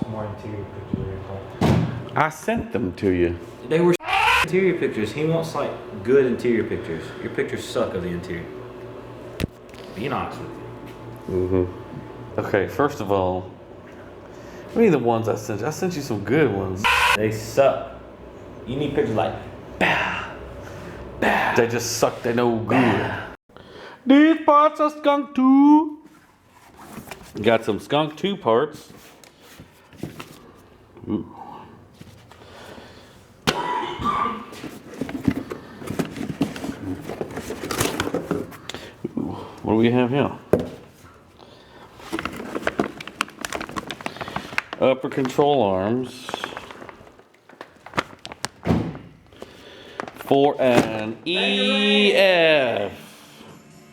some more interior pictures of your car. I sent them to you. They were interior pictures. He wants like good interior pictures. Your pictures suck of the interior. Being honest with you. Okay, first of all, what are the ones I sent you? I sent you some good ones. They suck. You need pictures like bah, bah. They just suck, they no good. These parts are skunk too. Got some skunk 2 parts. Ooh. What do we have here? Upper control arms for an EF.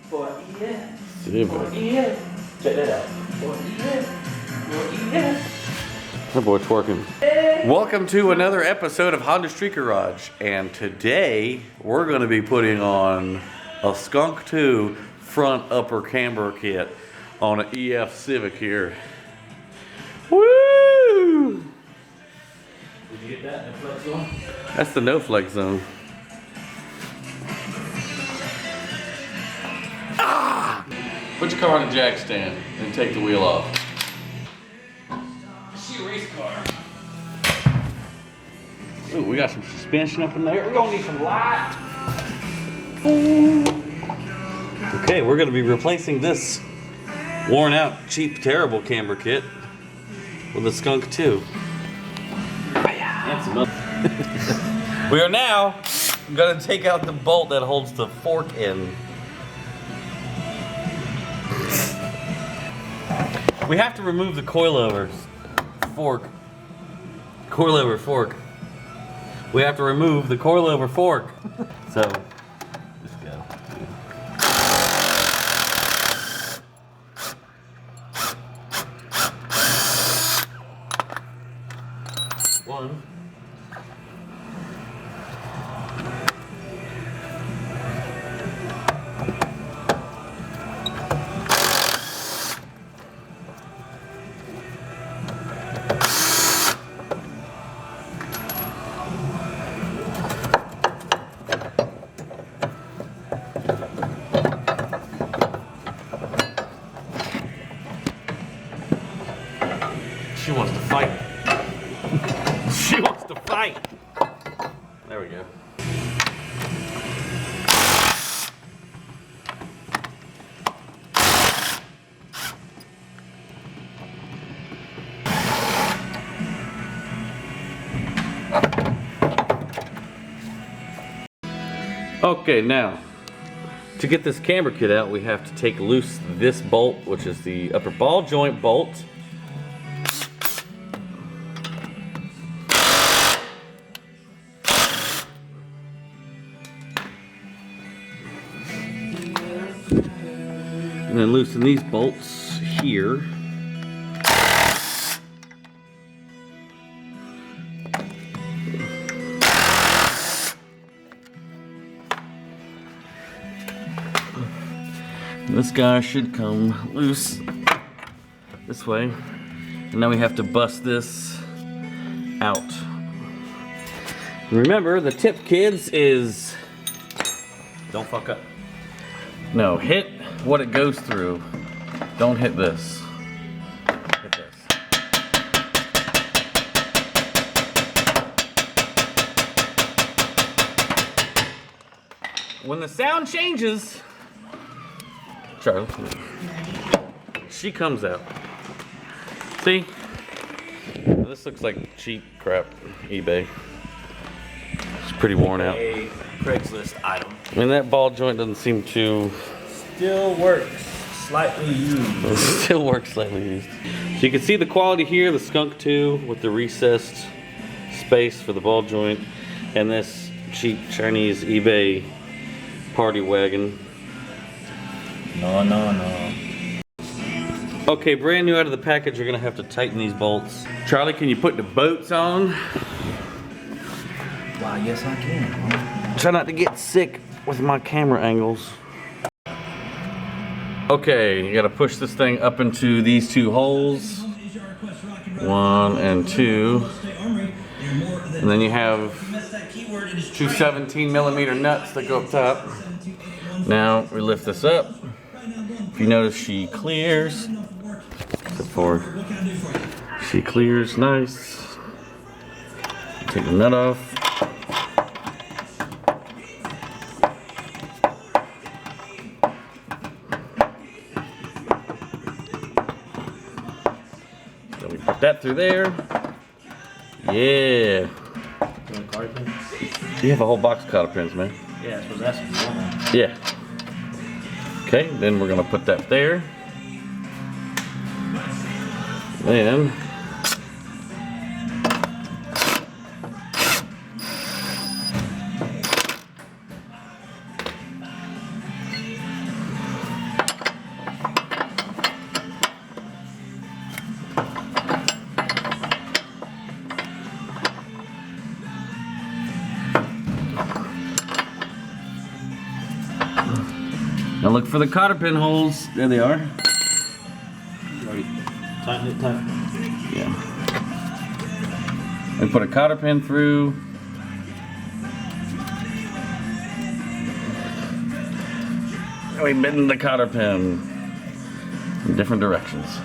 For EF. Civic. For EF. Check that out. For EF. For EF. That boy twerking. Welcome to another episode of Honda Street Garage, and today we're going to be putting on a Skunk 2 front upper camber kit on an EF Civic here. Woo! Did you get that in the flex zone? That's the no flex zone. Ah! Put your car on a jack stand and take the wheel off. See a race car. Ooh, we got some suspension up in there. We're gonna need some light. Okay, we're going to be replacing this worn out, cheap, terrible camber kit with a Skunk 2. We are now going to take out the bolt that holds the fork in. We have to remove the coilover fork. Coilover fork. We have to remove the coilover fork. So, let's go. One. She wants to fight. She wants to fight. There we go. Okay, now to get this camber kit out, we have to take loose this bolt, which is the upper ball joint bolt. And then loosen these bolts here. And this guy should come loose this way. And now we have to bust this out. Remember, the tip, kids, is don't fuck up. No, hit what it goes through. Don't hit this. Hit this. When the sound changes, Charlie, she comes out. See? This looks like cheap crap, eBay. It's pretty worn out. A Craigslist item. And that ball joint doesn't seem to... Still works. Slightly used. Still works slightly used. So you can see the quality here, the Skunk 2 with the recessed space for the ball joint, and this cheap Chinese eBay party wagon. No. Okay, brand new out of the package, you're gonna have to tighten these bolts. Charlie, can you put the bolts on? Why, yes I can. Try not to get sick with my camera angles. Okay, you gotta push this thing up into these two holes. 1 and 2. And then you have two 17mm nuts that go up top. Now we lift this up. If you notice, she clears. Except for she clears nice. Take the nut off. Then we put that through there. Yeah. You have a whole box of cotter pins, man. Yeah, I suppose that's one. Yeah. Okay, then we're gonna put that there. Then now look for the cotter pin holes. There they are. Tighten it tight. Yeah. We put a cotter pin through. And we bend the cotter pin in different directions.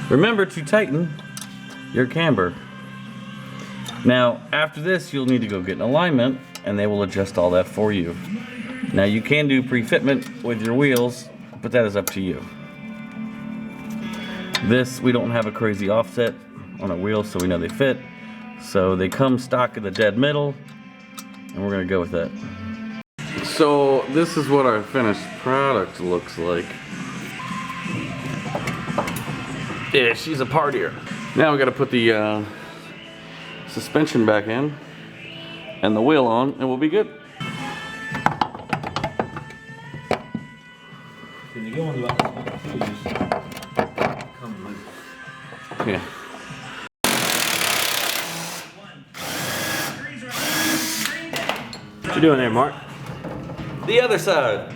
Remember to tighten your camber. Now, after this, you'll need to go get an alignment, and they will adjust all that for you. Now, you can do pre-fitment with your wheels, but that is up to you. This, we don't have a crazy offset on our wheels, so we know they fit. So they come stock in the dead middle, and we're gonna go with that. So this is what our finished product looks like. Yeah, she's a partier. Now we gotta put the suspension back in and the wheel on, and we'll be good. Can you go on the Yeah. What you doing there, Mark? The other side.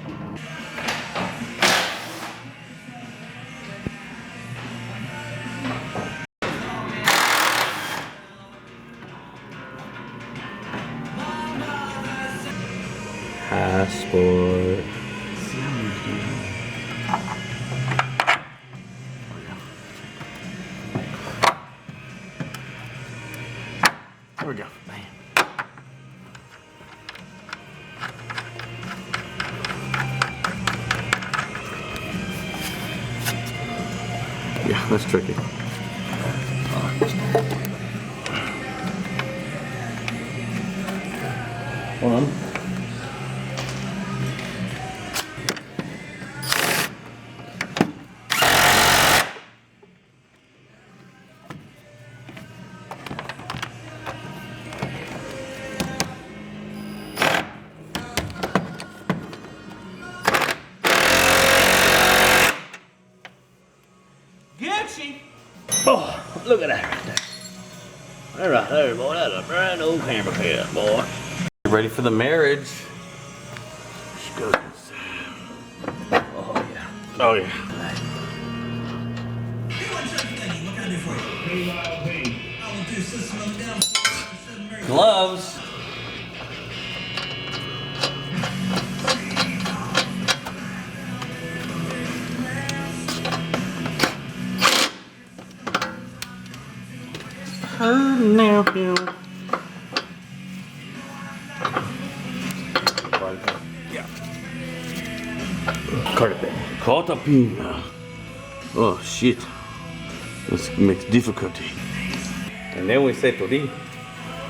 High sport. There we go. Bam. Yeah, that's tricky. Hold on. Oh, look at that right there. All right there, boy. That's a brand new camber cat, boy. Ready for the marriage? She goes inside. Oh, yeah. Oh yeah. Gloves. Now, Yeah. Carpet. Cartapina. Oh shit. This makes difficulty. And then we say to this.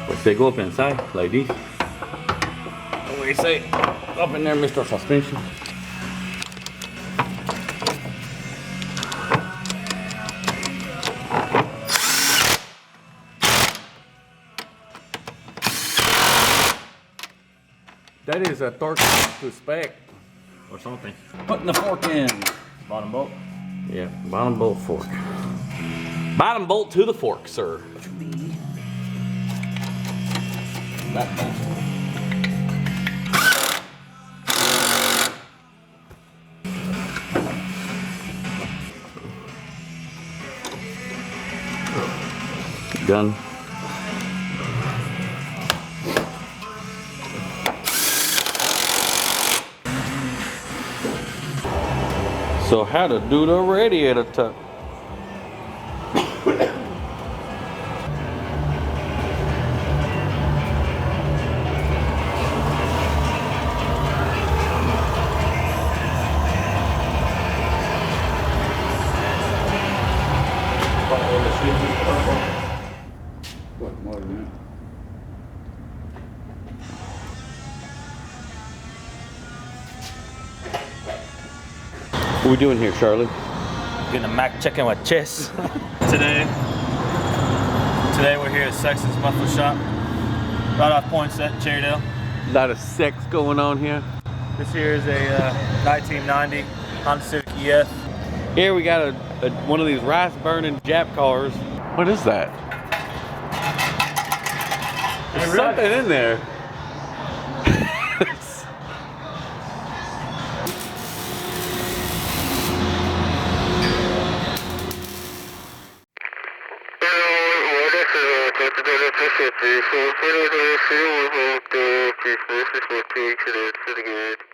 We say go up inside like this. And we say up in there, Mr. Suspension. That is a torque to spec. Or something. Putting the fork in. Bottom bolt. Yeah, bottom bolt fork. Bottom bolt to the fork, sir. That bolt. Done. So how to do the radiator tuck. What, more than that? What are we doing here, Charlie? Getting a Mac checking with chest. Today we're here at Sexton's Muffler Shop, right off Poinsett, Cherrydale. A lot of sex going on here. This here is a 1990 Honda Civic EF. Here we got one of these rice burning Jap cars. What is that? There's something in there. This is